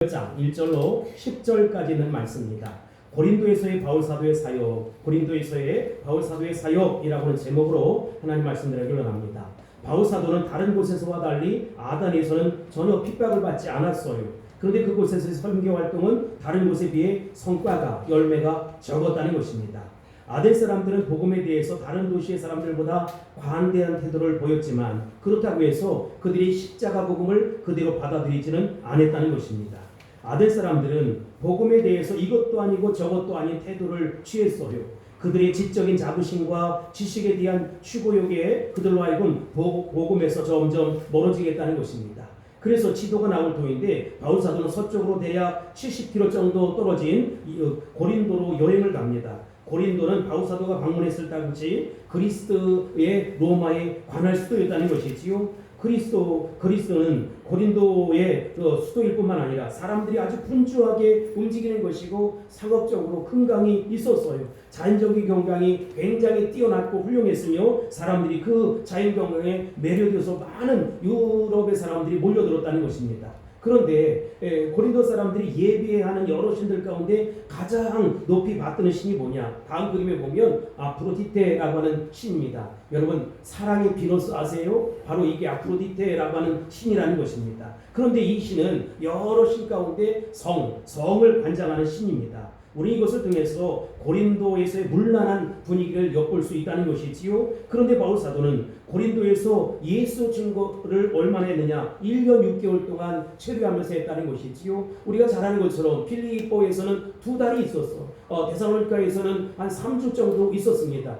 장 1절로 10절까지는 말씀입니다. 고린도에서의 바울사도의 사역, 고린도에서의 바울사도의 사역이라고 하는 제목으로 하나님 말씀드리기를 원합니다. 바울사도는 다른 곳에서와 달리 아단에서는 전혀 핍박을 받지 않았어요. 그런데 그곳에서의 선교 활동은 다른 곳에 비해 성과가, 열매가 적었다는 것입니다. 아덴 사람들은 복음에 대해서 다른 도시의 사람들보다 관대한 태도를 보였지만 그렇다고 해서 그들이 십자가 복음을 그대로 받아들이지는 않았다는 것입니다. 아덴 사람들은 복음에 대해서 이것도 아니고 저것도 아닌 태도를 취했어요. 그들의 지적인 자부심과 지식에 대한 추구욕에 그들로 하여금 복음에서 점점 멀어지겠다는 것입니다. 그래서 지도가 나올 터인데 바울사도는 서쪽으로 대략 70km 정도 떨어진 고린도로 여행을 갑니다. 고린도는 바울사도가 방문했을 당시 그리스의 로마의 관할 수도였다는 것이지요. 그리스도는 고린도의 수도일 뿐만 아니라 사람들이 아주 분주하게 움직이는 것이고 상업적으로 건강이 있었어요. 자연적인 경강이 굉장히 뛰어났고 훌륭했으며 사람들이 그 자연 경강에 매료되어서 많은 유럽의 사람들이 몰려들었다는 것입니다. 그런데 고린도 사람들이 예배하는 여러 신들 가운데 가장 높이 받드는 신이 뭐냐? 다음 그림에 보면 아프로디테라고 하는 신입니다. 여러분 사랑의 비너스 아세요? 바로 이게 아프로디테라고 하는 신이라는 것입니다. 그런데 이 신은 여러 신 가운데 성을 관장하는 신입니다. 우리 이것을 통해서 고린도에서의 문란한 분위기를 엿볼 수 있다는 것이지요. 그런데 바울사도는 고린도에서 예수 증거를 얼마나 했느냐? 1년 6개월 동안 체류하면서 했다는 것이지요. 우리가 잘 아는 것처럼 필리포에서는 2달이 있었어. 데살로니가에서는 한 3주 정도 있었습니다.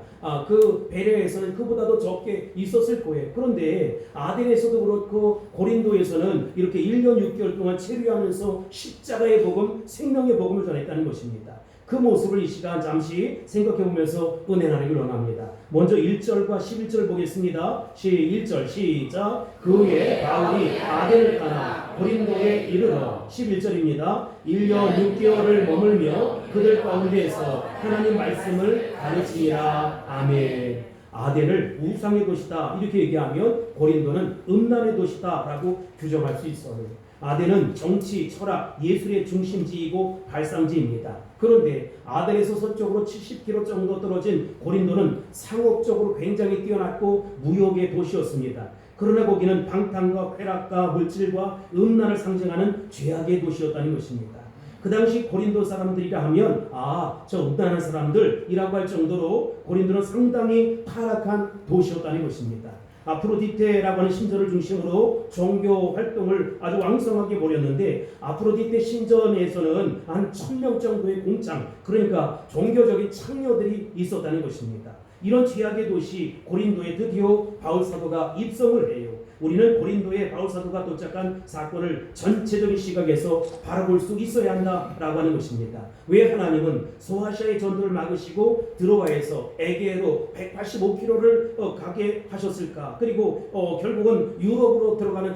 그 베레에서는 그보다도 적게 있었을 거예요. 그런데 아덴에서도 그렇고 고린도에서는 이렇게 1년 6개월 동안 체류하면서 십자가의 복음, 생명의 복음을 전했다는 것입니다. 그 모습을 이 시간 잠시 생각해 보면서 은혜 나누기를 원합니다. 먼저 1절과 11절 보겠습니다. 1절 시작. 그 후에 바울이 아덴을 떠나 고린도에 이르러 11절입니다. 1년 6개월을 머물며 그들 가운데에서 하나님 말씀을 가르치니라. 아멘. 아덴을 우상의 도시다 이렇게 얘기하면 고린도는 음란의 도시다 라고 규정할 수 있어요. 아덴은 정치, 철학, 예술의 중심지이고 발상지입니다. 그런데 아덴에서 서쪽으로 70km 정도 떨어진 고린도는 상업적으로 굉장히 뛰어났고 무역의 도시였습니다. 그러나 거기는 방탕과 쾌락과 물질과 음란을 상징하는 죄악의 도시였다는 것입니다. 그 당시 고린도 사람들이라 하면 저 음란한 사람들이라고 할 정도로 고린도는 상당히 타락한 도시였다는 것입니다. 아프로디테라고 하는 신전을 중심으로 종교 활동을 아주 왕성하게 벌였는데 아프로디테 신전에서는 한 1000명 정도의 공장, 그러니까 종교적인 창녀들이 있었다는 것입니다. 이런 죄악의 도시 고린도에 드디어 바울사도가 입성을 해요. 우리는 고린도에 바울사도가 도착한 사건을 전체적인 시각에서 바라볼 수 있어야 한다라고 하는 것입니다. 왜 하나님은 소아시아의 전도를 막으시고 드로아에서 에게로 185km를 가게 하셨을까? 그리고 결국은 유럽으로 들어가는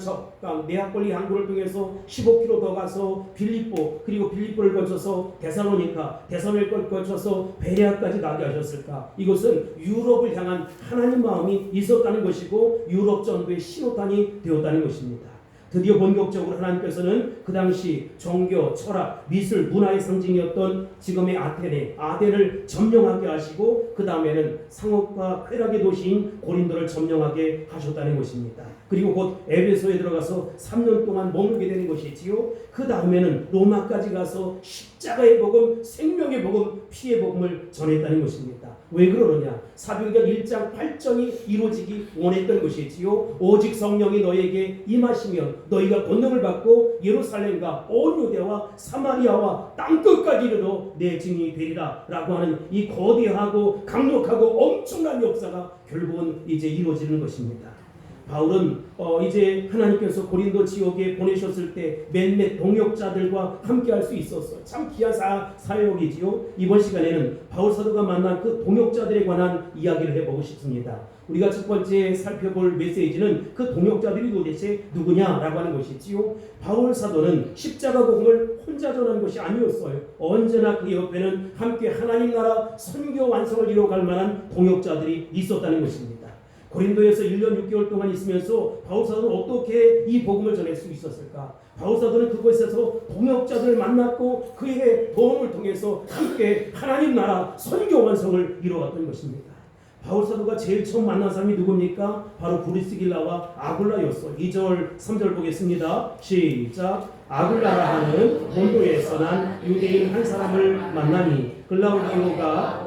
네아폴리 항구를 통해서 15km 더 가서 빌립보, 그리고 빌립보를 거쳐서 데살로니카를 거쳐서 베레아까지 가게 하셨을까? 이것은 유럽을 향한 하나님 마음이 있었다는 것이고 유럽 전도의 신호탄이 되었다는 것입니다. 드디어 본격적으로 하나님께서는 그 당시 종교, 철학, 미술, 문화의 상징이었던 지금의 아덴을 점령하게 하시고 그 다음에는 상업과 쾌락의 도시인 고린도를 점령하게 하셨다는 것입니다. 그리고 곧 에베소에 들어가서 3년 동안 머물게 되는 것이지요. 그 다음에는 로마까지 가서 십자가의 복음, 생명의 복음, 피의 복음을 전했다는 것입니다. 왜 그러느냐? 사도행전 1장 8절이 이루어지기 원했던 것이지요. 오직 성령이 너에게 임하시면 너희가 권능을 받고 예루살렘과 온 유대와 사마리아와 땅끝까지 이르러 내 증인이 되리라 라고 하는 이 거대하고 강력하고 엄청난 역사가 결국은 이제 이루어지는 것입니다. 바울은 이제 하나님께서 고린도 지역에 보내셨을 때 몇몇 동역자들과 함께 할 수 있었어요. 참 귀한 사역이지요. 이번 시간에는 바울 사도가 만난 그 동역자들에 관한 이야기를 해보고 싶습니다. 우리가 첫 번째 살펴볼 메시지는 그 동역자들이 도대체 누구냐라고 하는 것이지요. 바울 사도는 십자가 복음을 혼자 전하는 것이 아니었어요. 언제나 그 옆에는 함께 하나님 나라 선교 완성을 이뤄갈 만한 동역자들이 있었다는 것입니다. 고린도에서 1년 6개월 동안 있으면서 바울 사도는 어떻게 이 복음을 전할 수 있었을까? 바울사도는 그곳에서 동역자들을 만났고 그의 도움을 통해서 함께 하나님 나라 선교 완성을 이루었던 것입니다. 바울사도가 제일 처음 만난 사람이 누굽니까? 바로 브리스길라와 아굴라였어. 2절 3절 보겠습니다. 시작. 아굴라라 하는 본도에서 난 유대인 한 사람을 만나니 글라우디오가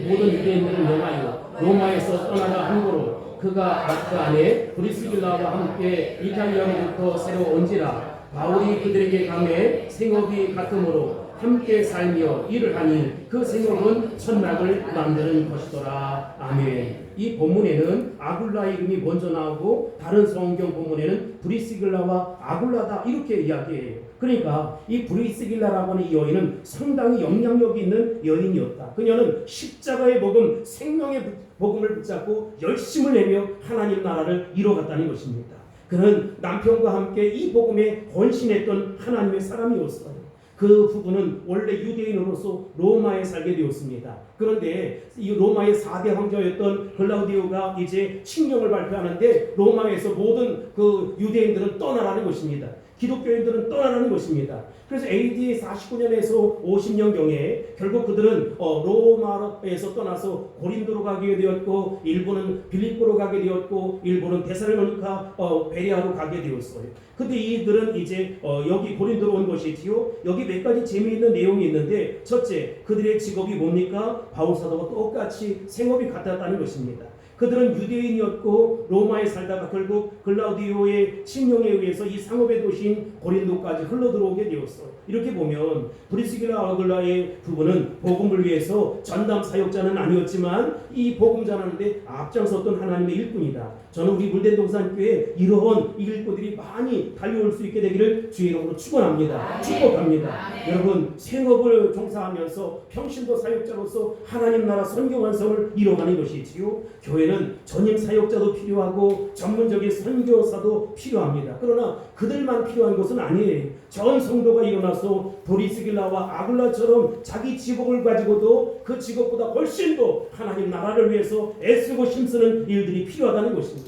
모든 유대인들을 명하여 로마에서 떠나라 한거로 그가 마트 안에 브리스길라와 함께 이탈리아로부터 새로 온지라. 바울이 그들에게 강해 생업이 같으므로 함께 살며 일을 하니 그 생업은 천막을 만드는 것이더라. 아멘. 이 본문에는 아굴라 이름이 먼저 나오고 다른 성경 본문에는 브리스길라와 아굴라다 이렇게 이야기해요. 그러니까 이 브리스길라라고 하는 이 여인은 상당히 영향력이 있는 여인이었다. 그녀는 십자가의 복음, 생명의 복음을 붙잡고 열심을 내며 하나님 나라를 이뤄갔다는 것입니다. 그는 남편과 함께 이 복음에 헌신했던 하나님의 사람이었어요. 그 부부는 원래 유대인으로서 로마에 살게 되었습니다. 그런데 이 로마의 4대 황제였던 글라우디오가 이제 칙령을 발표하는데 로마에서 모든 그 유대인들은 떠나라는 것입니다. 기독교인들은 떠나라는 것입니다. 그래서 AD 49년에서 50년경에 결국 그들은 로마에서 떠나서 고린도로 가게 되었고, 일부는 빌립보로 가게 되었고, 일부는 데살로니가 베레아로 가게 되었어요. 근데 이들은 이제 여기 고린도로 온 것이지요. 여기 몇 가지 재미있는 내용이 있는데, 첫째, 그들의 직업이 뭡니까? 바울사도와 똑같이 생업이 같았다는 것입니다. 그들은 유대인이었고 로마에 살다가 결국 글라우디오의 칙령에 의해서 이 상업의 도시인 고린도까지 흘러들어오게 되었어요. 이렇게 보면 브리스길라 아굴라의 부부는 복음을 위해서 전담 사역자는 아니었지만 이 복음 전하는데 앞장섰던 하나님의 일꾼이다. 저는 우리 물대동산교회 이러한 일꾼들이 많이 달려올 수 있게 되기를 주의 이름으로 축원합니다. 축복합니다. 여러분, 생업을 종사하면서 평신도 사역자로서 하나님 나라 선교 완성을 이뤄가는 것이지요. 교회는 전임 사역자도 필요하고 전문적인 선교사도 필요합니다. 그러나 그들만 필요한 것은 아니에요. 전 성도가 일어나서 브리스길라와 아굴라처럼 자기 직업을 가지고도 그 직업보다 훨씬 더 하나님 나라를 위해서 애쓰고 힘쓰는 일들이 필요하다는 것입니다.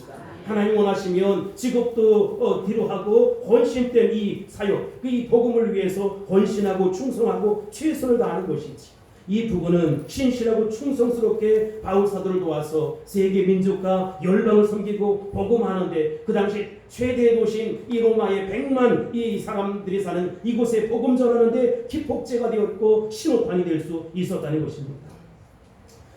하나님 원하시면 직업도 뒤로 하고 헌신된 이 사역, 이 복음을 위해서 헌신하고 충성하고 최선을 다하는 것이지. 이 부부는 신실하고 충성스럽게 바울사도를 도와서 세계 민족과 열방을 섬기고 복음하는데 그 당시 최대 도시인 이 로마의 100만 이 사람들이 사는 이곳에 복음 전하는데 기폭제가 되었고 신호탄이 될 수 있었다는 것입니다.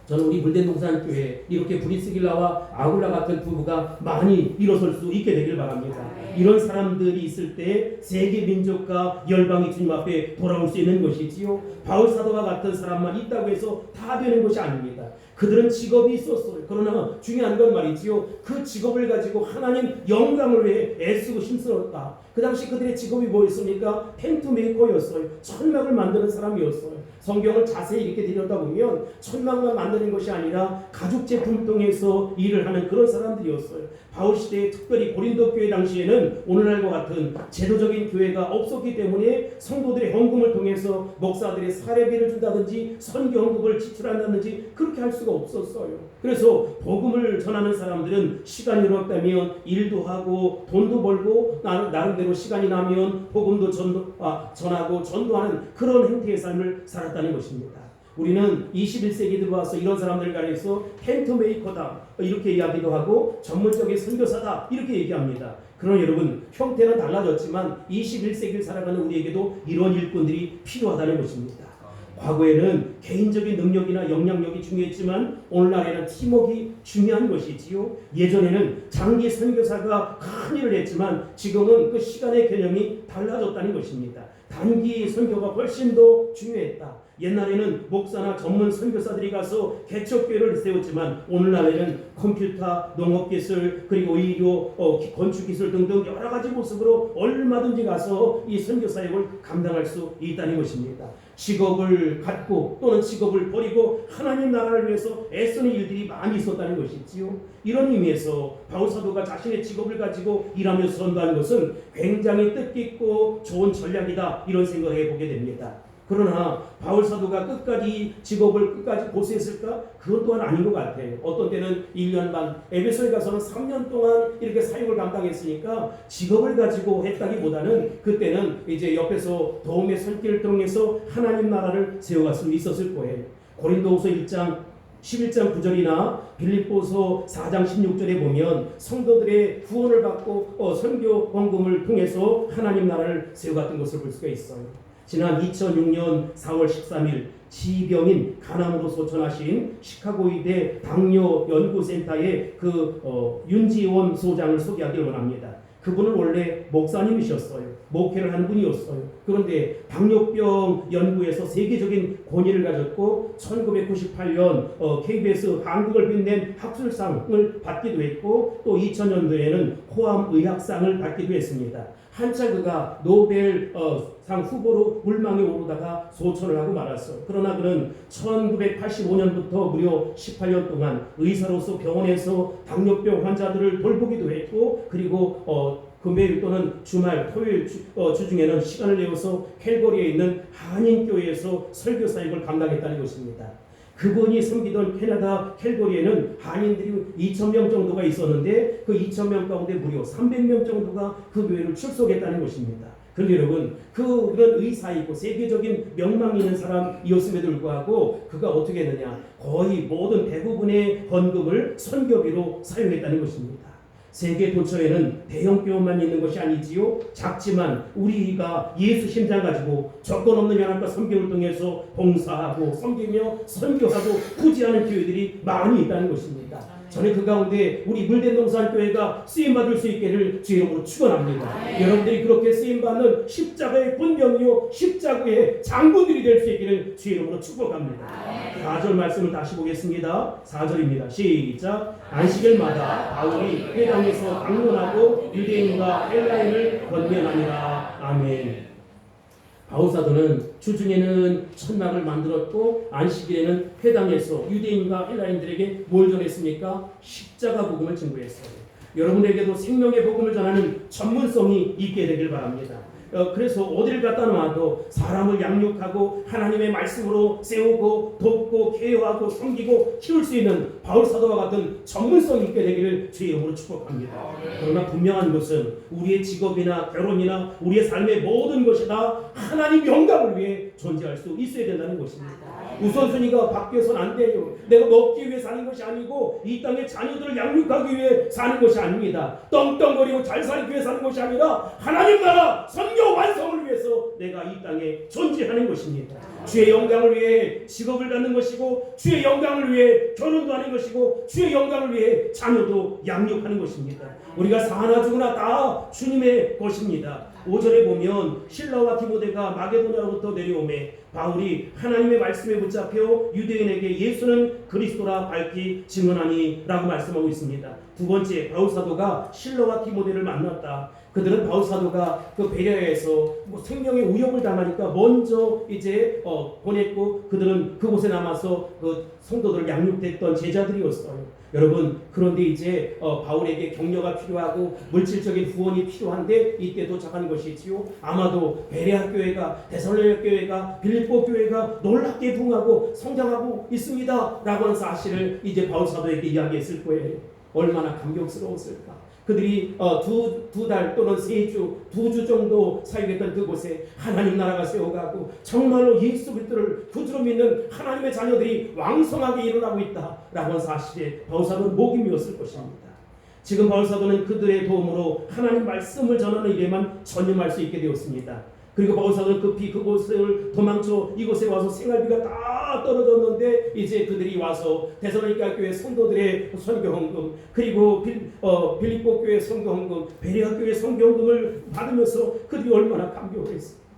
저는 우리 물대동산교회 이렇게 브리스길라와 아굴라 같은 부부가 많이 일어설 수 있게 되길 바랍니다. 이런 사람들이 있을 때 세계 민족과 열방이 주님 앞에 돌아올 수 있는 것이지요. 바울사도와 같은 사람만 있다고 해서 다 되는 것이 아닙니다. 그들은 직업이 있었어요. 그러나 중요한 건 말이지요. 그 직업을 가지고 하나님 영광을 위해 애쓰고 힘쓰었다. 그 당시 그들의 직업이 뭐였습니까? 텐트 메이커였어요. 천막을 만드는 사람이었어요. 성경을 자세히 이렇게 들여다보면 천막만 만드는 것이 아니라 가죽 제품 통해서 일을 하는 그런 사람들이었어요. 바울 시대에 특별히 고린도 교회 당시에는 오늘날과 같은 제도적인 교회가 없었기 때문에 성도들의 헌금을 통해서 목사들의 사례비를 준다든지 선교 헌금을 지출한다든지 그렇게 할 수가 없었어요. 그래서 복음을 전하는 사람들은 시간이 없다면 일도 하고 돈도 벌고 나름대로 시간이 나면 복음도 전하고 전도하는 그런 형태의 삶을 살았다는 것입니다. 우리는 21세기 들어와서 이런 사람들 간에서 텐트 메이커다 이렇게 이야기도 하고 전문적인 선교사다 이렇게 얘기합니다. 그러나 여러분, 형태는 달라졌지만 21세기를 살아가는 우리에게도 이런 일꾼들이 필요하다는 것입니다. 과거에는 개인적인 능력이나 영향력이 중요했지만 오늘날에는 팀워크가 중요한 것이지요. 예전에는 장기 선교사가 큰 일을 했지만 지금은 그 시간의 개념이 달라졌다는 것입니다. 단기 선교가 훨씬 더 중요했다. 옛날에는 목사나 전문 선교사들이 가서 개척교회를 세웠지만 오늘날에는 컴퓨터, 농업기술, 그리고 의료, 건축기술 등등 여러 가지 모습으로 얼마든지 가서 이 선교사역을 감당할 수 있다는 것입니다. 직업을 갖고 또는 직업을 버리고 하나님 나라를 위해서 애쓰는 일들이 많이 있었다는 것이지요. 이런 의미에서 바울사도가 자신의 직업을 가지고 일하면서 선도하는 것은 굉장히 뜻깊고 좋은 전략이다 이런 생각을 해보게 됩니다. 그러나 바울 사도가 끝까지 직업을 끝까지 고수했을까? 그건 또한 아닌 것 같아요. 어떤 때는 1년 반, 에베소에 가서는 3년 동안 이렇게 사역을 감당했으니까 직업을 가지고 했다기보다는 그때는 이제 옆에서 도움의 손길을 통해서 하나님 나라를 세워갈 수 있었을 거예요. 고린도후서 1장 11장 9절이나 빌립보서 4장 16절에 보면 성도들의 구원을 받고 선교 헌금을 통해서 하나님 나라를 세워갔던 것을 볼 수가 있어요. 지난 2006년 4월 13일 지병인 간암으로 소천하신 시카고 의대 당뇨 연구센터의 윤지원 소장을 소개하기 원합니다. 그분은 원래 목사님이셨어요. 목회를 하는 분이었어요. 그런데 당뇨병 연구에서 세계적인 권위를 가졌고 1998년 KBS 한국을 빛낸 학술상을 받기도 했고 또 2000년도에는 호암의학상을 받기도 했습니다. 한참 그가 노벨상 후보로 물망에 오르다가 소천을 하고 말았어요. 그러나 그는 1985년부터 무려 18년 동안 의사로서 병원에서 당뇨병 환자들을 돌보기도 했고 그리고 금요일 또는 주말, 토요일 주중에는 시간을 내어서 캘거리에 있는 한인교회에서 설교 사역을 감당했다는 것입니다. 그분이 섬기던 캐나다 캘거리에는 한인들이 2,000명 정도가 있었는데 그 2,000명 가운데 무려 300명 정도가 그 교회를 출석했다는 것입니다. 그런데 여러분, 그런 의사이고 세계적인 명망이 있는 사람이었음에도 불구하고 그가 어떻게 했느냐? 거의 모든 대부분의 헌금을 선교비로 사용했다는 것입니다. 세계 도처에는 대형 교회만 있는 것이 아니지요. 작지만 우리가 예수 심장 가지고 조건 없는 연합과 선교를 통해서 봉사하고 섬기며 선교하고 후지하는 교회들이 많이 있다는 것입니다. 저는 그 가운데 우리 물대동산 교회가 쓰임받을 수 있기를 주의 이름으로 축원합니다. 여러분들이 그렇게 쓰임받는 십자가의 분명이요 십자가의 장군들이 될 수 있기를 주의 이름으로 축복합니다. 4절 말씀을 다시 보겠습니다. 4절입니다. 시작. 안식일마다 바울이 회당에서 강론하고 유대인과 헬라인을 권면하니라. 아멘. 바울 사도는 주중에는 천막을 만들었고 안식일에는 회당에서 유대인과 헬라인들에게 뭘 전했습니까? 십자가 복음을 증거했어요. 여러분에게도 생명의 복음을 전하는 전문성이 있게 되길 바랍니다. 그래서 어디를 갖다 놔도 사람을 양육하고 하나님의 말씀으로 세우고 돕고 케어하고 섬기고 키울 수 있는 바울 사도와 같은 전문성이 있게 되기를 주의 이름으로 축복합니다. 그러나 분명한 것은 우리의 직업이나 결혼이나 우리의 삶의 모든 것이 다 하나님 영광을 위해 존재할 수 있어야 된다는 것입니다. 우선순위가 바뀌어서는 안 돼요. 내가 먹기 위해 사는 것이 아니고 이 땅의 자녀들을 양육하기 위해 사는 것이 아닙니다. 떵떵거리고 잘 살기 위해 사는 것이 아니라 하나님 나라 선교 완성을 위해서 내가 이 땅에 존재하는 것입니다. 주의 영광을 위해 직업을 갖는 것이고 주의 영광을 위해 결혼도 하는 것이고 주의 영광을 위해 자녀도 양육하는 것입니다. 우리가 사나 죽으나 다 주님의 것입니다. 5절에 보면 실라와 디모데가 마게도냐로부터 내려오매 바울이 하나님의 말씀에 붙잡혀 유대인에게 예수는 그리스도라 밝히 증언하니 라고 말씀하고 있습니다. 두 번째, 바울 사도가 실라와 디모데를 만났다. 그들은 바울 사도가 그 베레아에서 생명의 위협을 당하니까 먼저 이제 보냈고 그들은 그곳에 남아서 그 성도들을 양육됐던 제자들이었어요. 여러분, 그런데 이제 바울에게 격려가 필요하고 물질적인 후원이 필요한데 이때 도착하는 것이지요. 아마도 베레아 교회가, 데살로니가 교회가, 빌립보 교회가 놀랍게 부흥하고 성장하고 있습니다 라고 하는 사실을 이제 바울 사도에게 이야기했을 거예요. 얼마나 감격스러웠을까. 그들이 두 달 또는 3주, 2주 정도 사역했던 그곳에 하나님 나라가 세워가고 정말로 예수 그리스도를 구주로 믿는 하나님의 자녀들이 왕성하게 일어나고 있다라고 하는 사실에 바울사도는 목이 메었을 것입니다. 지금 바울사도는 그들의 도움으로 하나님 말씀을 전하는 일에만 전념할 수 있게 되었습니다. 그리고 바울사도는 급히 그곳을 도망쳐 이곳에 와서 생활비가 다 떨어졌는데 이제 그들이 와서 데살로니가 교회 성도들의 선교헌금 그리고 빌립보 교회 선교헌금 베레아 교회 선교헌금을 받으면서 그들이 얼마나 감격했어요.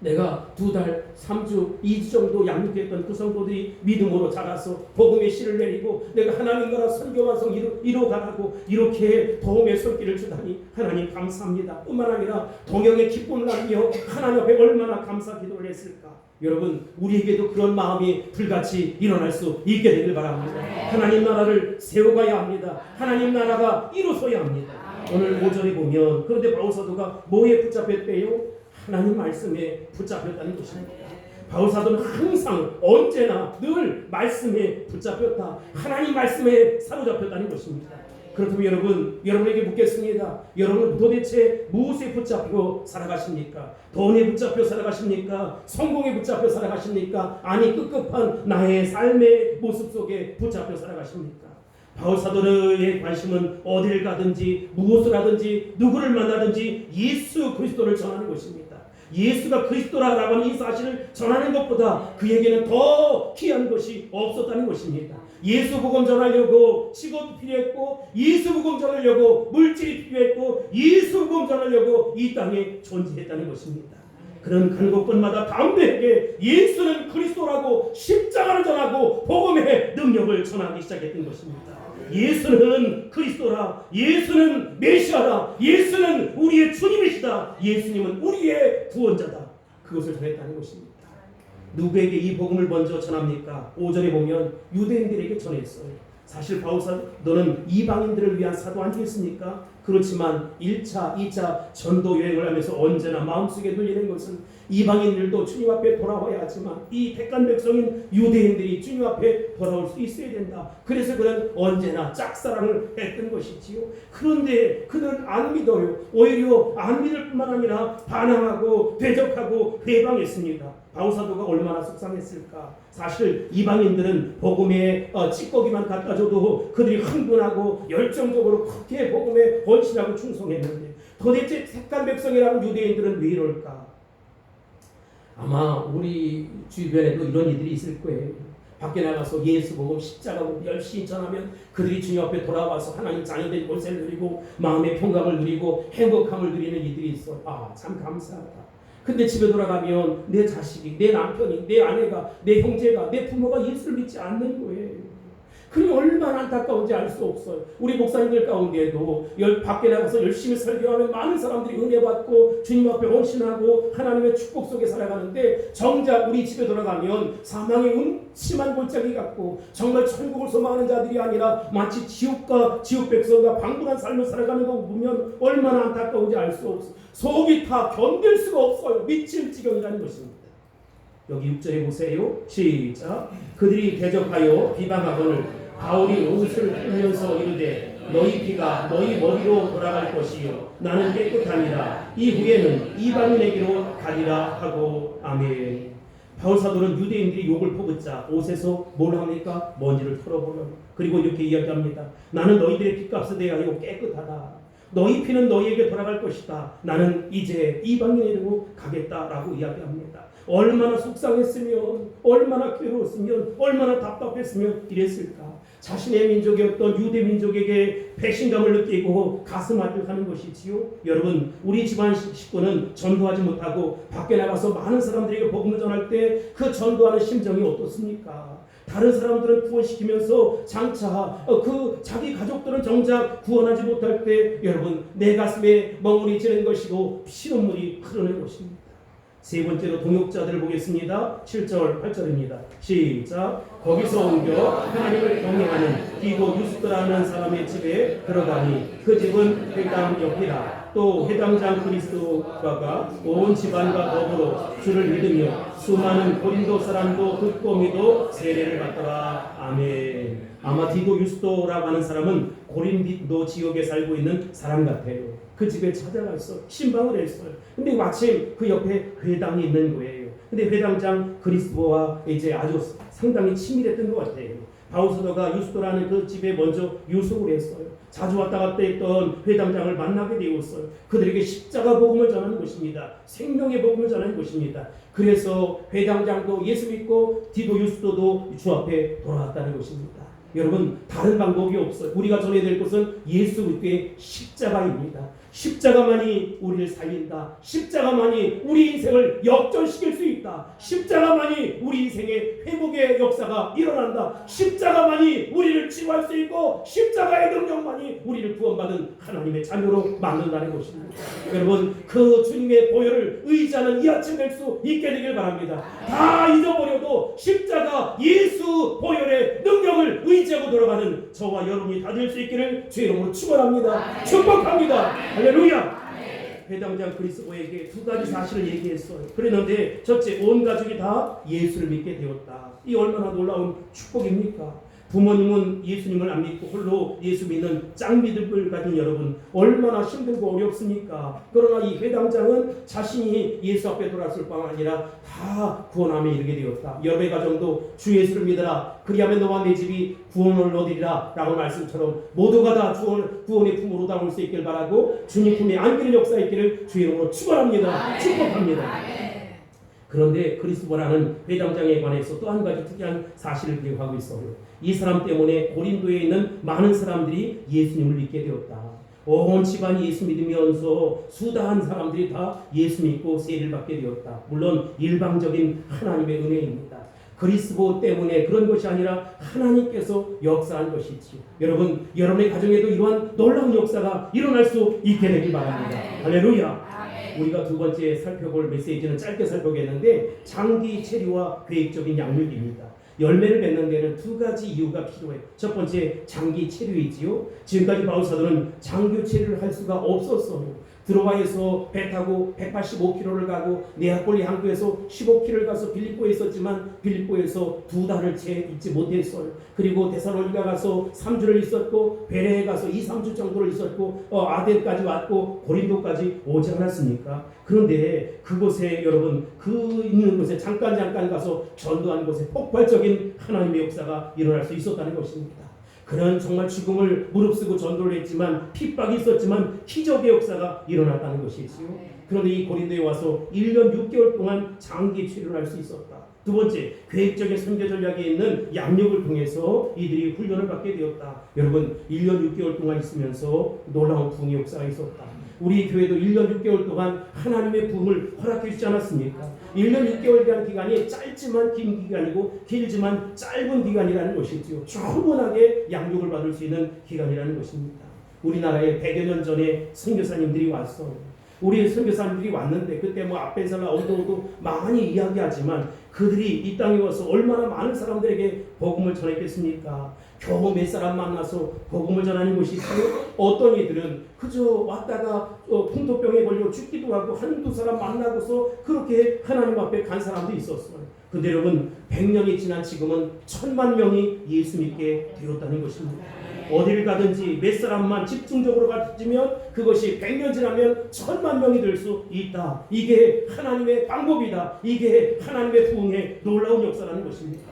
내가 2달, 3주, 2주 정도 양육했던 그 성도들이 믿음으로 자라서 복음의 씨를 내리고 내가 하나님 나라 선교 완성 이뤄가라고 이렇게 도움의 손길을 주다니 하나님 감사합니다. 뿐만 아니라 동역의 기쁨을 나누며 하나님 앞에 얼마나 감사 기도를 했을까. 여러분, 우리에게도 그런 마음이 불같이 일어날 수 있게 되길 바랍니다. 하나님 나라를 세워가야 합니다. 하나님 나라가 이루어서야 합니다. 오늘 5절에 보면 그런데 바울 사도가 뭐에 붙잡혔대요? 하나님 말씀에 붙잡혔다는 것입니다. 바울사도는 항상 언제나 늘 말씀에 붙잡혔다. 하나님 말씀에 사로잡혔다는 것입니다. 그렇다면 여러분에게 묻겠습니다. 여러분 도대체 무엇에 붙잡혀 살아가십니까? 돈에 붙잡혀 살아가십니까? 성공에 붙잡혀 살아가십니까? 아니 급급한 나의 삶의 모습 속에 붙잡혀 살아가십니까? 바울사도의 관심은 어딜 가든지 무엇을 하든지 누구를 만나든지 예수 그리스도를 전하는 것입니다. 예수가 그리스도라고 하는 이 사실을 전하는 것보다 그에게는 더 귀한 것이 없었다는 것입니다. 예수 복음 전하려고 직업이 필요했고, 예수 복음 전하려고 물질이 필요했고, 예수 복음 전하려고 이 땅에 존재했다는 것입니다. 그런 간곡곳마다 담대하게 예수는 그리스도라고 십자가를 전하고 복음의 능력을 전하기 시작했던 것입니다. 예수는 그리스도라, 예수는 메시아다, 예수는 우리의 주님이시다, 예수님은 우리의 구원자다. 그것을 전했다는 것입니다. 누구에게 이 복음을 먼저 전합니까? 5절에 보면 유대인들에게 전했어요. 사실 바울사도는 이방인들을 위한 사도 아니겠습니까? 그렇지만 1차, 2차 전도 여행을 하면서 언제나 마음속에 들리는 것은 이방인들도 주님 앞에 돌아와야 하지만 이 택한 백성인 유대인들이 주님 앞에 돌아올 수 있어야 된다. 그래서 그는 언제나 짝사랑을 했던 것이지요. 그런데 그들은 안 믿어요. 오히려 안 믿을 뿐만 아니라 반항하고 대적하고 회방했습니다. 바울사도가 얼마나 속상했을까. 사실 이방인들은 복음에 찌꺼기만 갖다 줘도 그들이 흥분하고 열정적으로 그렇게 복음에 헌신하고 충성했는데 도대체 택한 백성이라는 유대인들은 왜 이럴까? 아마 우리 주변에도 이런 이들이 있을 거예요. 밖에 나가서 예수 복음 십자가 복음 열심히 전하면 그들이 주님 앞에 돌아와서 하나님 자녀된 권세를 누리고 마음의 평강을 누리고 행복함을 누리는 이들이 있어. 아, 참 감사하다. 근데 집에 돌아가면 내 자식이, 내 남편이, 내 아내가, 내 형제가, 내 부모가 예수를 믿지 않는 거예요. 그게 얼마나 안타까운지 알 수 없어요. 우리 목사님들 가운데에도 밖에 나가서 열심히 설교하면 많은 사람들이 은혜 받고 주님 앞에 헌신하고 하나님의 축복 속에 살아가는데 정작 우리 집에 돌아가면 사망의 음침한 골짜기 같고 정말 천국을 소망하는 자들이 아니라 마치 지옥과 지옥 백성과 방불한 삶을 살아가는 거 보면 얼마나 안타까운지 알 수 없어요. 속이 다 견딜 수가 없어요. 미칠 지경이라는 것입니다. 여기 6절에 보세요. 시작. 그들이 대적하여 비방하거늘 바울이 옷을 풀면서 이르되 너희 피가 너희 머리로 돌아갈 것이요 나는 깨끗하니라. 이후에는 이방인에게로 가리라 하고. 아멘. 바울 사도는 유대인들이 욕을 퍼붓자 옷에서 뭘 합니까? 먼지를 털어버려요. 그리고 이렇게 이야기합니다. 나는 너희들의 피값에 대하여 깨끗하다. 너희 피는 너희에게 돌아갈 것이다. 나는 이제 이방인에게로 가겠다라고 이야기합니다. 얼마나 속상했으면, 얼마나 괴로웠으면, 얼마나 답답했으면 이랬을까. 자신의 민족이었던 유대 민족에게 배신감을 느끼고 가슴 아프하는 것이지요. 여러분, 우리 집안 식구는 전도하지 못하고 밖에 나가서 많은 사람들에게 복음을 전할 때 그 전도하는 심정이 어떻습니까? 다른 사람들은 구원시키면서 장차 그 자기 가족들은 정작 구원하지 못할 때 여러분 내 가슴에 멍울이 것이고 피눈물이 흐르는 것입니다. 세 번째로 동역자들을 보겠습니다. 7절 8절입니다. 시작. 거기서 옮겨 하나님을 경외하는 디도 유스도라는 사람의 집에 들어가니 그 집은 회당 옆이라. 또 회당장 그리스도가가 온 집안과 더불어 주를 믿으며 수많은 고린도 사람도 듣고 믿어 세례를 받더라. 아멘. 아마 디도 유스도라고 하는 사람은 고린도 지역에 살고 있는 사람 같아요. 그 집에 찾아가서 신방을 했어요. 근데 마침 그 옆에 회당이 있는 거예요. 근데 회당장 그리스도와 이제 아주 상당히 친밀했던 것 같아요. 바울 사도가 유스도라는 그 집에 먼저 유숙을 했어요. 자주 왔다 갔다 했던 회당장을 만나게 되었어요. 그들에게 십자가 복음을 전하는 것입니다. 생명의 복음을 전하는 것입니다. 그래서 회당장도 예수 믿고 디도 유스도도 주 앞에 돌아왔다는 것입니다. 여러분 다른 방법이 없어요. 우리가 전해야 될 것은 예수 그리스도의 십자가입니다. 십자가만이 우리를 살린다. 십자가만이 우리 인생을 역전시킬 수 있다. 십자가만이 우리 인생의 회복의 역사가 일어난다. 십자가만이 우리를 치유할 수 있고 십자가의 능력만이 우리를 구원받은 하나님의 자녀로 만든다는 것입니다. 여러분 그 주님의 보혈을 의지하는 이 아침 될 수 있게 되길 바랍니다. 다 잊어버려도 십자가 예수 보혈의 능력을 의지하고 돌아가는 저와 여러분이 다 될 수 있기를 주의 이름으로 축원합니다. 축복합니다. 할렐루야. 회당장 그리스도에게 두 가지 사실을 얘기했어요. 그랬는데 첫째, 온 가족이 다 예수를 믿게 되었다. 이 얼마나 놀라운 축복입니까? 부모님은 예수님을 안 믿고 홀로 예수 믿는 짱믿음을 가진 여러분, 얼마나 힘들고 어렵습니까? 그러나 이 회당장은 자신이 예수 앞에 돌아설 뿐 아니라 다 구원함에 이르게 되었다. 여러분의 가정도 주 예수를 믿어라, 그리하면 너와 내 집이 구원을 얻으리라 라고 말씀처럼 모두가 다 구원의 품으로 나올 수 있길 바라고 주님 품에 안기는 역사 있기를 주 이름으로 축원합니다. 축복합니다. 그런데 그리스도라는 회당장에 관해서 또 한 가지 특이한 사실을 기억하고 있어요. 이 사람 때문에 고린도에 있는 많은 사람들이 예수님을 믿게 되었다. 온 집안이 예수 믿으면서 수다한 사람들이 다 예수 믿고 세례를 받게 되었다. 물론 일방적인 하나님의 은혜입니다. 그리스도 때문에 그런 것이 아니라 하나님께서 역사한 것이지. 여러분, 여러분의 가정에도 이러한 놀라운 역사가 일어날 수 있게 되길 바랍니다. 할렐루야. 우리가 두 번째 살펴볼 메시지는 짧게 살펴보겠는데, 장기 체류와 계획적인 양육입니다. 열매를 맺는 데는 두 가지 이유가 필요해요. 첫 번째, 장기 체류이지요. 지금까지 바울 사도는 장기 체류를 할 수가 없었어요. 드로아에서 배 타고 185km를 가고 네아폴리 항구에서 15km를 가서 빌립보에 있었지만 빌립보에서 두 달을 채 있지 못했어요. 그리고 데살로니가 가서 3주를 있었고 베레에 가서 2-3주 정도를 있었고 아덴까지 왔고 고린도까지 오지 않았습니까? 그런데 그곳에 여러분, 그 있는 곳에 잠깐 가서 전도한 곳에 폭발적인 하나님의 역사가 일어날 수 있었다는 것입니다. 그런 정말 죽음을 무릅쓰고 전도를 했지만 핍박이 있었지만 기적의 역사가 일어났다는 것이지요. 그런데 이 고린도에 와서 1년 6개월 동안 장기 치료를 할 수 있었다. 두 번째, 계획적인 선교 전략에 있는 양육을 통해서 이들이 훈련을 받게 되었다. 여러분, 1년 6개월 동안 있으면서 놀라운 부흥의 역사가 있었다. 우리 교회도 1년 6개월 동안 하나님의 부흥을 허락해 주지 않았습니까? 1년 6개월이라는 기간이 짧지만 긴 기간이고 길지만 짧은 기간이라는 것이지요. 충분하게 양육을 받을 수 있는 기간이라는 것입니다. 우리나라에 100여 년 전에 선교사님들이 왔어요. 우리 선교사님들이 왔는데 그때 아펜살라 언더우도 많이 이야기하지만 그들이 이 땅에 와서 얼마나 많은 사람들에게 복음을 전했겠습니까? 겨우 몇 사람 만나서 복음을 전하는 것이 있어요. 어떤 이들은 그저 왔다가 풍토병에 걸려 죽기도 하고 한두 사람 만나고서 그렇게 하나님 앞에 간 사람도 있었어요. 근데 여러분, 100년이 지난 지금은 1000만 명이 예수 믿게 되었다는 것입니다. 어디를 가든지 몇 사람만 집중적으로 가르치면 그것이 100년 지나면 1000만 명이 될 수 있다. 이게 하나님의 방법이다. 이게 하나님의 부흥의 놀라운 역사라는 것입니다.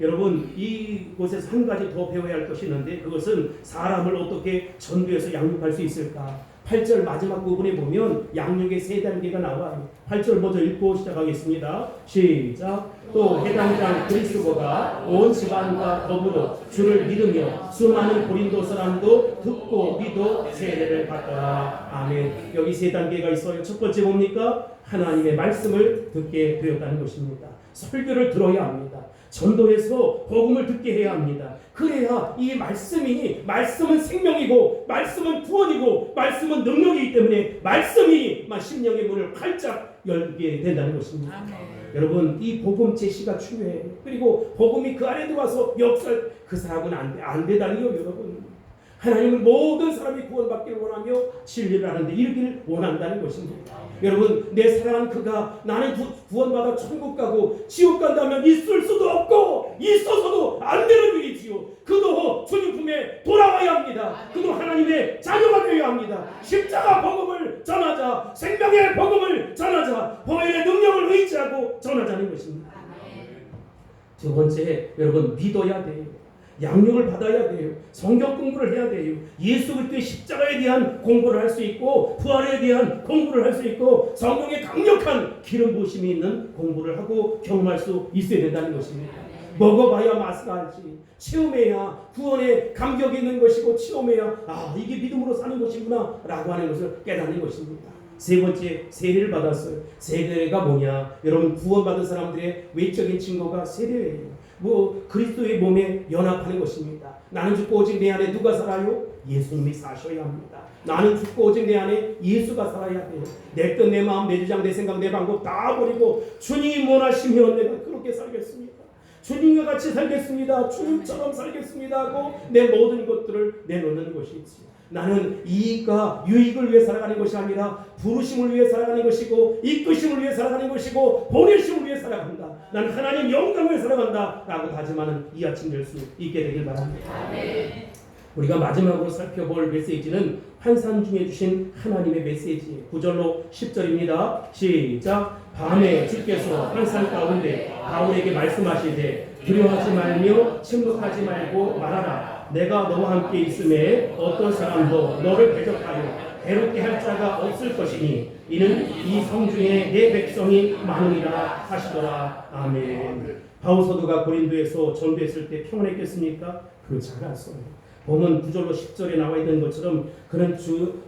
여러분, 이곳에서 한 가지 더 배워야 할 것이 있는데 그것은 사람을 어떻게 전도해서 양육할 수 있을까? 8절 마지막 부분에 보면 양육의 세 단계가 나와요. 8절 먼저 읽고 시작하겠습니다. 시작. 또 해당장 그리스도가 온 집안과 더불어 주를 믿으며 수많은 고린도 사람도 듣고 믿어 세례를 받더라. 아멘. 여기 세 단계가 있어요. 첫 번째 뭡니까? 하나님의 말씀을 듣게 되었다는 것입니다. 설교를 들어야 합니다. 전도해서 복음을 듣게 해야 합니다. 그래야 이 말씀은 생명이고 말씀은 구원이고 말씀은 능력이기 때문에 말씀이 심령의 문을 활짝 열게 된다는 것입니다. 아멘. 여러분, 이 복음 제시가 중요해요. 그리고 복음이 그 안에 들어와서 역사를, 그 사람은 안 되다니요. 여러분, 하나님은 모든 사람이 구원받기를 원하며 진리를 하는데 이르기를 원한다는 것입니다. 여러분, 내 사랑하는 그가 나는 구원받아 천국 가고 지옥 간다면 있을 수도 없고 있어서도 안 되는 일이지요. 그도 주님 품에 돌아와야 합니다. 그도 하나님의 자녀가 되어야 합니다. 십자가 복음을 전하자, 생명의 복음을 전하자, 보혈의 능력을 의지하고 전하자는 것입니다. 두 번째, 여러분, 믿어야 돼요. 양육을 받아야 돼요. 성경 공부를 해야 돼요. 예수 그리스도의 십자가에 대한 공부를 할 수 있고 부활에 대한 공부를 할 수 있고 성경에 강력한 기름 부으심이 있는 공부를 하고 경험할 수 있어야 된다는 것입니다. 먹어봐야 맛을 알지. 체험해야 구원에 감격이 있는 것이고 체험해야 이게 믿음으로 사는 것이구나 라고 하는 것을 깨닫는 것입니다. 세 번째, 세례를 받았어요. 세례가 뭐냐? 여러분, 구원받은 사람들의 외적인 증거가 세례예요. 그리스도의 몸에 연합하는 것입니다. 나는 죽고 오직 내 안에 누가 살아요? 예수님이 사셔야 합니다. 나는 죽고 오직 내 안에 예수가 살아야 돼요. 내 뜻, 내 마음, 내 주장, 내 생각, 내 방법 다 버리고 주님이 원하시면 내가 그렇게 살겠습니다. 주님과 같이 살겠습니다. 주님처럼 살겠습니다 하고 내 모든 것들을 내놓는 것이지. 나는 이익과 유익을 위해 살아가는 것이 아니라 부르심을 위해 살아가는 것이고 이끄심을 위해 살아가는 것이고 보내심을 위해 살아간다. 나는 하나님 영광을 위해 살아간다 라고 다짐하는 이 아침 될 수 있게 되길 바랍니다. 우리가 마지막으로 살펴볼 메시지는 환상 중에 주신 하나님의 메시지 9절로 10절입니다. 시작. 밤에 주께서 환상 가운데 바울에게 말씀하시되 두려워하지 말며 침묵하지 말고 말하라. 내가 너와 함께 있음에 어떤 사람도 너를 대적하여 괴롭게 할 자가 없을 것이니 이는 이 성중에 내 백성이 많으리라 하시더라. 아멘. 바울 사도가 고린도에서 전도했을 때 평안했겠습니까? 그렇지 않았어요. 보면 9절로 10절에 나와 있는 것처럼 그는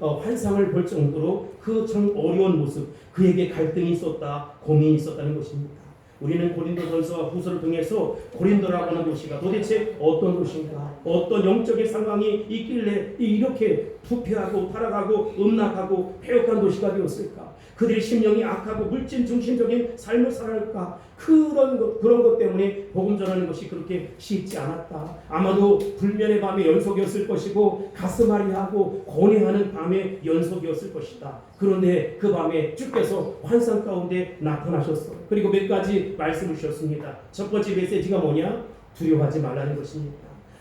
환상을 볼 정도로 그 참 어려운 모습, 그에게 갈등이 있었다, 고민이 있었다는 것입니다. 우리는 고린도전서와 후서를 통해서 고린도라고 하는 도시가 도대체 어떤 도시인가, 어떤 영적인 상황이 있길래 이렇게 부패하고 타락하고 음락하고 폐역한 도시가 되었을까? 그들의 심령이 악하고 물질 중심적인 삶을 살아갈까? 그런 것 때문에 복음 전하는 것이 그렇게 쉽지 않았다. 아마도 불면의 밤의 연속이었을 것이고 가슴앓이하고 고뇌하는 밤의 연속이었을 것이다. 그런데 그 밤에 주께서 환상 가운데 나타나셨어. 그리고 몇 가지 말씀을 주셨습니다. 첫 번째 메시지가 뭐냐? 두려워하지 말라는 것입니다.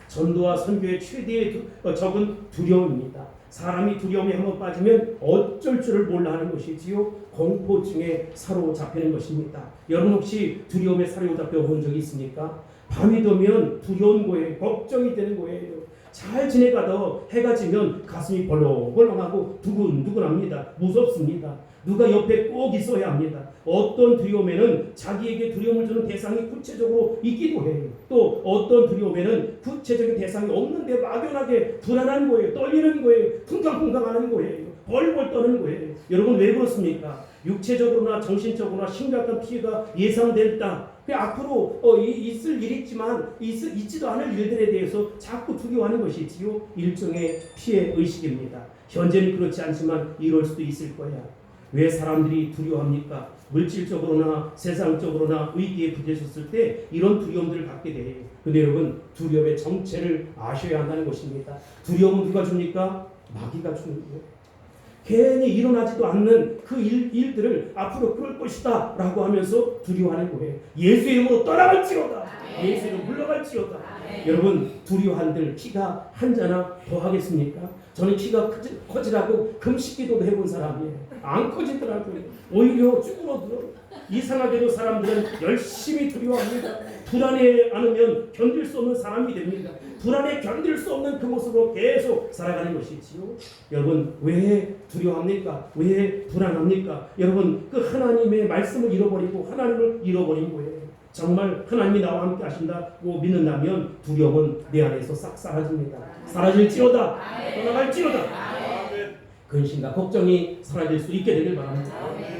전도와 선교의 최대의 적은 두려움입니다. 사람이 두려움에 한번 빠지면 어쩔 줄을 몰라 하는 것이지요. 공포증에 사로잡히는 것입니다. 여러분 혹시 두려움에 사로잡혀 본 적이 있습니까? 밤이 되면 두려운 거예요. 걱정이 되는 거예요. 잘 지내가다 해가 지면 가슴이 벌렁벌렁하고 두근두근합니다. 무섭습니다. 누가 옆에 꼭 있어야 합니다. 어떤 두려움에는 자기에게 두려움을 주는 대상이 구체적으로 있기도 해요. 또 어떤 두려움에는 구체적인 대상이 없는데 막연하게 불안한 거예요. 떨리는 거예요. 쿵쾅쿵쾅하는 거예요. 벌벌 떠는 거예요. 여러분 왜 그렇습니까? 육체적으로나 정신적으로나 심각한 피해가 예상됐다. 앞으로 있을 일이 있지만 있지도 않을 일들에 대해서 자꾸 두려워하는 것이지요. 일종의 피해 의식입니다. 현재는 그렇지 않지만 이럴 수도 있을 거야. 왜 사람들이 두려워합니까? 물질적으로나 세상적으로나 위기에 부딪혔을 때 이런 두려움들을 갖게 돼요. 근데 여러분 두려움의 정체를 아셔야 한다는 것입니다. 두려움은 누가 줍니까? 마귀가 주는 거예요. 괜히 일어나지도 않는 그 일들을 앞으로 그럴 것이다 라고 하면서 두려워하는 거예요. 예수 이름으로 떠나갈지어다. 예수 이름으로 물러갈지어다. 여러분 두려워한들 키가 한 자나 더 하겠습니까? 저는 키가 커지라고 금식기도도 해본 사람이에요. 안 커지더라고요. 오히려 쭈그러들어. 이상하게도 사람들은 열심히 두려워합니다. 불안해 않으면 견딜 수 없는 사람이 됩니다. 불안해 견딜 수 없는 그 모습으로 계속 살아가는 것이지요. 여러분 왜 두려워합니까? 왜 불안합니까? 여러분 그 하나님의 말씀을 잃어버리고 하나님을 잃어버린 거예요. 정말 하나님이 나와 함께 하신다고 믿는다면 두려움은 내 안에서 싹 사라집니다. 사라질지어다. 떠나갈지어다. 근심과 걱정이 사라질 수 있게 되길 바랍니다.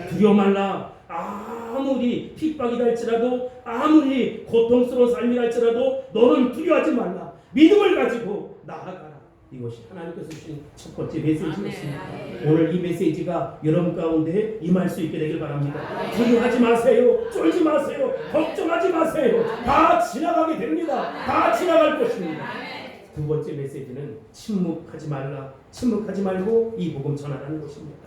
두려워 말라. 아무리 핍박이라 할지라도 아무리 고통스러운 삶이라 할지라도 너는 두려워하지 말라. 믿음을 가지고 나아가라. 이것이 하나님께서 주신 첫 번째 메시지였습니다. 오늘 이 메시지가 여러분 가운데 임할 수 있게 되길 바랍니다. 두려워하지 마세요. 쫄지 마세요. 걱정하지 마세요. 다 지나가게 됩니다. 다 지나갈 것입니다. 두 번째 메시지는 침묵하지 말라. 침묵하지 말고 이 복음 전하라는 것입니다.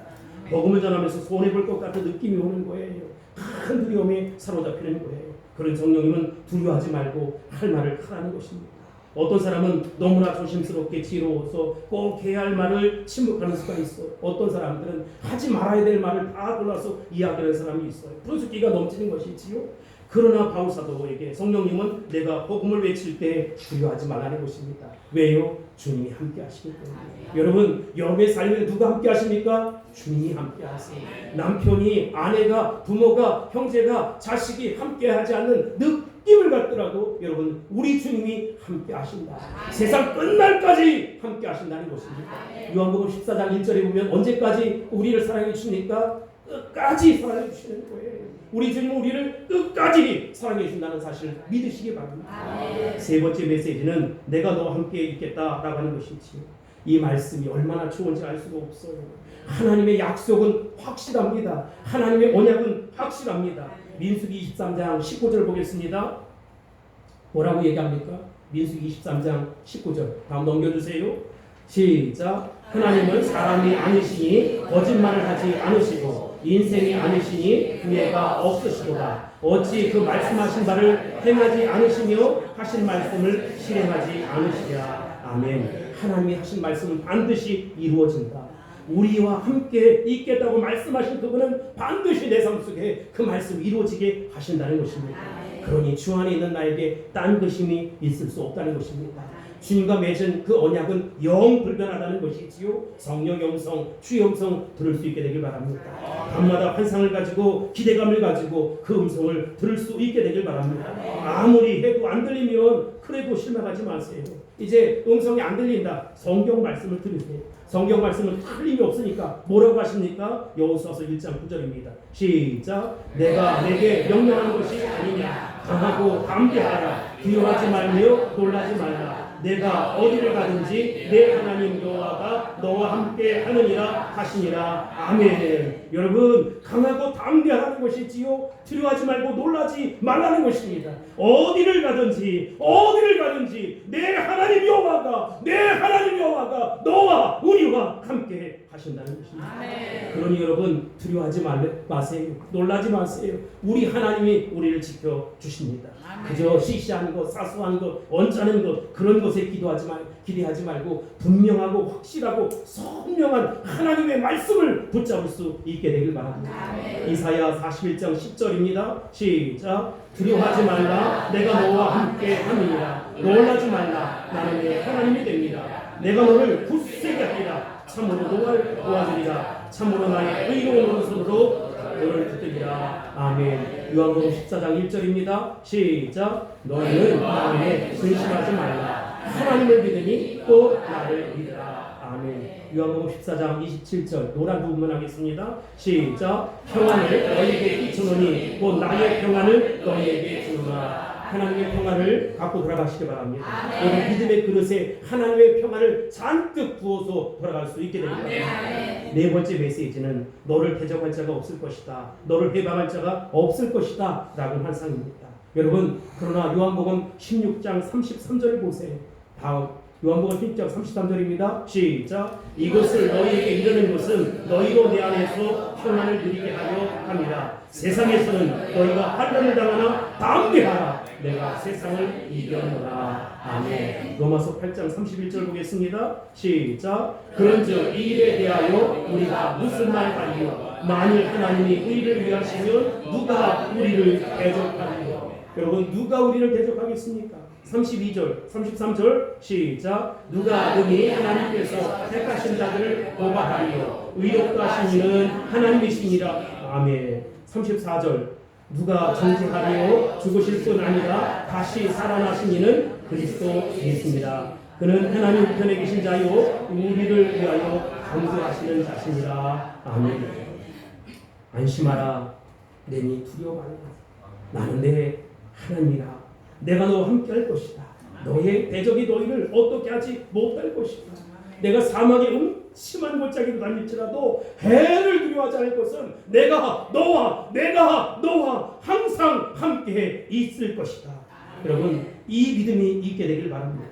복음을 전하면서 손해볼 것 같은 느낌이 오는 거예요. 큰 두려움에 사로잡히는 거예요. 그런 성령님은 두려워하지 말고 할 말을 하라는 것입니다. 어떤 사람은 너무나 조심스럽게 지혜로워서 꼭 해야 할 말을 침묵하는 수가 있어. 어떤 사람들은 하지 말아야 될 말을 다 골라서 이야기하는 사람이 있어요. 분수기가 넘치는 것이지요. 그러나 바울 사도에게 성령님은 내가 복음을 외칠 때 두려워하지 말라는 것입니다. 왜요? 주님이 함께 하시기 때문에. 여러분 여러분의 삶에 누가 함께 하십니까? 주님이 함께 하세요. 남편이, 아내가, 부모가, 형제가, 자식이 함께 하지 않는 느낌을 갖더라도 여러분 우리 주님이 함께 하신다. 세상 끝날까지 함께 하신다는 것입니다. 요한복음 14장 1절에 보면 언제까지 우리를 사랑해 주십니까? 끝까지 사랑해 주시는 거예요. 우리 주님은 우리를 끝까지 사랑해 준다는 사실을 믿으시기 바랍니다. 세 번째 메시지는 내가 너와 함께 있겠다라고 하는 것이지요. 이 말씀이 얼마나 좋은지 알 수가 없어요. 하나님의 약속은 확실합니다. 하나님의 언약은 확실합니다. 민수기 23장 19절 보겠습니다. 뭐라고 얘기합니까? 민수기 23장 19절 다음 넘겨주세요. 시작. 하나님은 사람이 아니시니 거짓말을 하지 않으시고 인생이 아니시니 후회가 없으시도다. 어찌 그 말씀하신 바를 행하지 않으시며 하신 말씀을 실행하지 않으시랴. 아멘. 하나님이 하신 말씀은 반드시 이루어진다. 우리와 함께 있겠다고 말씀하신 그분은 반드시 내 삶 속에 그 말씀 이루어지게 하신다는 것입니다. 그러니 주 안에 있는 나에게 딴 것임이 있을 수 없다는 것입니다. 주님과 맺은 그 언약은 영 불변하다는 것이지요. 성령의 음성, 주의 음성 들을 수 있게 되길 바랍니다. 밤마다 환상을 가지고 기대감을 가지고 그 음성을 들을 수 있게 되길 바랍니다. 아무리 해도 안 들리면 그래도 실망하지 마세요. 이제 음성이 안 들린다. 성경 말씀을 들으세요. 성경 말씀은 틀림이 없으니까 뭐라고 하십니까? 여호수아서 1장 9절입니다. 시작. 내가 내게 명령하는 것이 아니냐. 강하고 담대하라. 두려워하지 말며 놀라지 말라. 내가 어디를 가든지 내 하나님 여호와가 너와 함께 하느니라 하시니라. 아멘. 여러분, 강하고 담대하라는 것이지요. 두려워하지 말고 놀라지 말라는 것입니다. 어디를 가든지 내 하나님 여호와가 너와 우리와 함께 하신다는 것입니다. 아멘. 그러니 여러분, 두려워하지 마세요. 놀라지 마세요. 우리 하나님이 우리를 지켜 주십니다. 그저 시시한 것, 사소한 것, 언짢은 것, 그런 것에 기대하지 말고 분명하고 확실하고 선명한 하나님의 말씀을 붙잡을 수 있게 되길 바랍니다. 아멘. 이사야 41장 10절입니다. 시작. 두려워하지 말라. 내가 너와 함께 하느니라. 놀라지 말라. 나는 내 하나님이 됩니다. 내가 너를 굳세게 하리라. 참으로 너를 도와주리라. 참으로 나의 의로운 오른손으로 너를 붙들리라. 아멘. 요한복음 14장 1절입니다. 시작. 너희는 마음에 근심하지 말라. 하나님을 믿으니 또 나를 믿으라. 아멘. 요한복음 14장 27절 노란 부분만 하겠습니다. 시작. 평안을 너희에게 주노니 곧 나의 평안을 너희에게 주노라. 하나님의 평안을 갖고 돌아가시기 바랍니다. 오늘 믿음의 그릇에 하나님의 평안을 잔뜩 부어서 돌아갈 수 있게 됩니다. 네 번째 메시지는 너를 대적할 자가 없을 것이다. 너를 해방할 자가 없을 것이다. 라고 환상입니다. 여러분, 그러나 요한복음 16장 33절을 보세요. 다음 요한복음 16장 33절입니다. 시작. 이것을 너희에게 이르는 것은 너희로 내 안에서 평안을 누리게 하려 합니다. 세상에서는 너희가 환난을 당하나 담대하라. 내가 세상을 이겼노라. 아멘. 로마서 8장 31절 보겠습니다. 시작. 그런즉 이 일에 대하여 우리가 무슨 말하리요? 만일 하나님이 우리를 위하시면 누가 우리를 대적하리요? 여러분, 누가 우리를 대적하겠습니까? 32절, 33절 시작. 누가 능히 하나님께서 택하신 자들을 고발하리요? 의롭다 하신 이는 하나님이시니라. 아멘. 34절. 누가 정죄하리요? 죽으실 뿐 아니라 다시 살아나신 이는 그리스도 예수입니다. 그는 하나님 편에 계신 자요 우리를 위하여 강구하시는 자시니라. 아멘. 안심하라. 내니 두려워 말라. 나는 내 하나님이라. 내가 너와 함께 할 것이다. 너의 대적이 너희를 어떻게 하지 못할 것이다. 내가 사막의 음침한 골짜기로 달릴지라도 해를 두려워하지 않을 것은 내가 너와 항상 함께 있을 것이다. 여러분, 이 믿음이 있게 되길 바랍니다.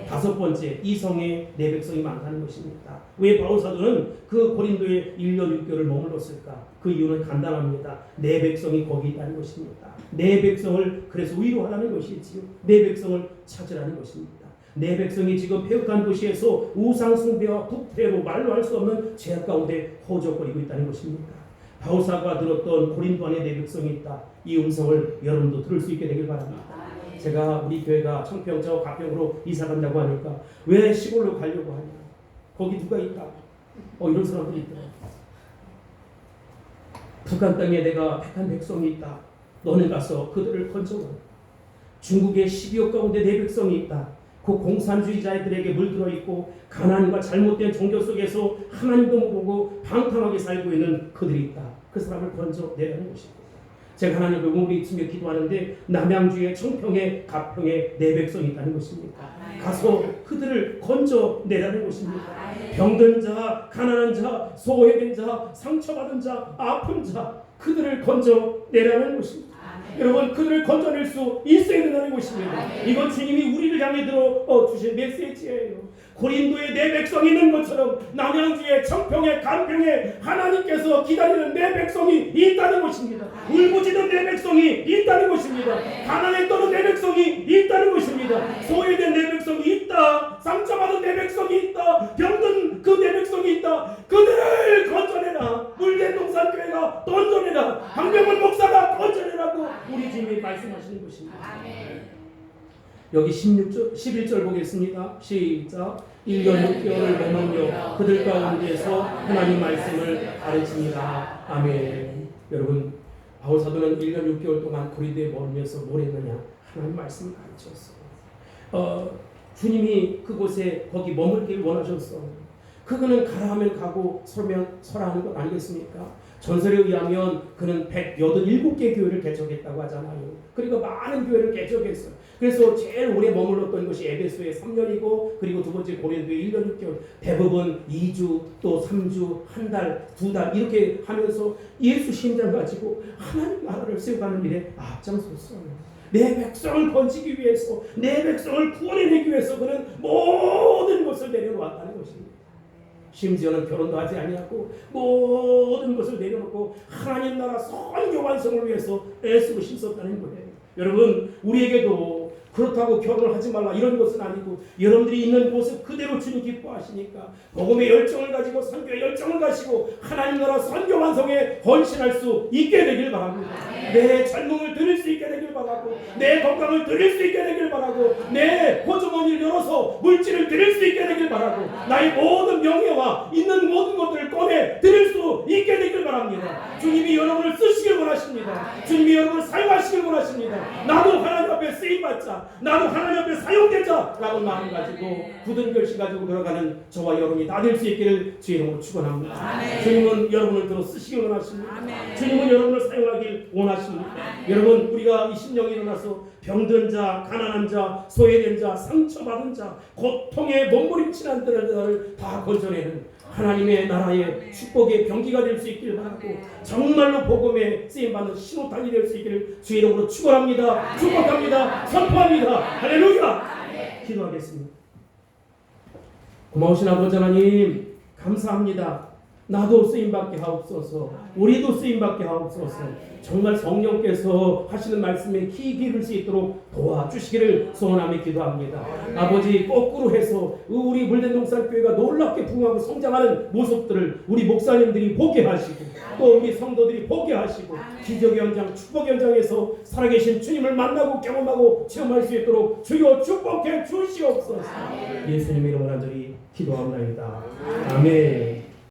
다섯 번째, 이성의 내 백성이 많다는 것입니다. 왜 바울사도는 그 고린도에 1년 6개월을 머물렀을까? 그 이유는 간단합니다. 내 백성이 거기 있다는 것입니다. 내 백성을 그래서 위로하라는 것이지요. 내 백성을 찾으라는 것입니다. 내 백성이 지금 폐역한 도시에서 우상 숭배와 부패로 말로 할 수 없는 죄악 가운데 허우적거리고 있다는 것입니다. 바울사가 들었던 고린도 안에 내 백성이 있다. 이 음성을 여러분도 들을 수 있게 되길 바랍니다. 제가 우리 교회가 청평저 가평으로 이사 간다고 하니까 왜 시골로 가려고 하냐? 거기 누가 있다? 이런 사람들이 있더라. 북한 땅에 내가 택한 백성이 있다. 너는 가서 그들을 건져라. 중국의 12억 가운데 내 백성이 있다. 그 공산주의자들에게 물들어 있고 가난과 잘못된 종교 속에서 하나님도 모르고 방탕하게 살고 있는 그들이 있다. 그 사람을 건져내라는 것입니다. 제가 하나님을 몸으로 숨겨 기도하는데 남양주의 청평에 가평에 내 백성이 있다는 것입니다. 가서 그들을 건져내라는 것입니다. 병든 자, 가난한 자, 소외된 자, 상처받은 자, 아픈 자 그들을 건져내라는 것입니다. 여러분 그들을 건져낼 수 있어야 된다는 것입니다. 이건 주님이 우리를 향해 들어 주신 메시지예요. 고린도에 내 백성이 있는 것처럼 남양주에 청평에 간평에 하나님께서 기다리는 내 백성이 있다는 것입니다. 울부짖는 내 백성이 있다는 것입니다. 가난에 떠는 내 백성이 있다는 것입니다. 소외된 내 백성이 있다. 상처받은 내 백성이 있다. 병든 그 내 백성이 있다. 그들을 건져내라. 물대동산교회가 건져내라. 황병원 목사가 건져내라고 우리 주님이 말씀하시는 것입니다. 여기 11절 보겠습니다. 시작. 1년 6개월을 머물며 그들 가운데서 하나님 말씀을 가르치니라. 아멘. 여러분 바울사도는 1년 6개월 동안 고린도에 머물면서 뭘 했느냐? 하나님 말씀을 가르쳤어요. 주님이 그곳에 거기 머물길 원하셨어. 그거는 가라 하면 가고 서면 서라 하는 것 아니겠습니까? 전설에 의하면 그는 187개 교회를 개척했다고 하잖아요. 그리고 많은 교회를 개척했어요. 그래서 제일 오래 머물렀던 것이 에베소에 3년이고 그리고 두 번째 고린도에 1년 6개월, 대부분 2주 또 3주, 한 달, 두 달 이렇게 하면서 예수 심장 가지고 하나님 나라를 세워가는 일에 앞장섰어요. 내 백성을 건지기 위해서, 내 백성을 구원해내기 위해서 그는 모든 것을 내려놓았다는 것입니다. 심지어는 결혼도 하지 아니하고 모든 것을 내려놓고 하나님 나라 선교 완성을 위해서 애쓰고 힘썼다는 거예요. 여러분 우리에게도 그렇다고 결혼을 하지 말라 이런 것은 아니고 여러분들이 있는 곳을 그대로 주님 기뻐하시니까 복음의 열정을 가지고 선교의 열정을 가지고 하나님 나라 선교 완성에 헌신할 수 있게 되길 바랍니다. 내 젊음을 드릴 수 있게 되길 바라고 내 건강을 드릴 수 있게 되길 바라고 내 호주머니를 열어서 물질을 드릴 수 있게 되길 바라고 나의 모든 명예와 있는 모든 것들을 꺼내 드릴 수 있게 되길 바랍니다. 주님이 여러분을 쓰시길 원하십니다. 주님이 여러분을 사용하시길 원하십니다. 나도 하나님 앞에 쓰임받자, 나도 하나님 앞에 사용되자 라고 마음 가지고 굳은 결심 가지고 걸어가는 저와 여러분이 다 될 수 있기를 주의 이름으로 축원합니다. 주님은 여러분을 들어 쓰시길 원하십니다. 주님은 여러분을 사용하길 원하십니다. 여러분 우리가 이 심령이 일어나서 병든 자, 가난한 자, 소외된 자, 상처받은 자, 고통에 몸부림치는 자들을 다 건져내는 하나님의 나라의 축복의 병기가 될 수 있기를 바라고 정말로 복음에 쓰임받는 신호탄이 될 수 있기를 주의 이름으로 축원합니다. 축복합니다. 선포합니다. 할렐루야. 기도하겠습니다. 고마우신 아버지 하나님 감사합니다. 나도 쓰임받게 하옵소서. 우리도 쓰임받게 하옵소서. 정말 성령께서 하시는 말씀에 귀 기울일 수 있도록 도와주시기를 소원하며 기도합니다. 아버지 거꾸로 해서 우리 물대동산교회가 놀랍게 부흥하고 성장하는 모습들을 우리 목사님들이 보게 하시고 또 우리 성도들이 보게 하시고 기적의 현장 축복의 현장에서 살아계신 주님을 만나고 경험하고 체험할 수 있도록 주여 축복해 주시옵소서. 예수님의 이름으로 간절히 기도합니다. 아멘.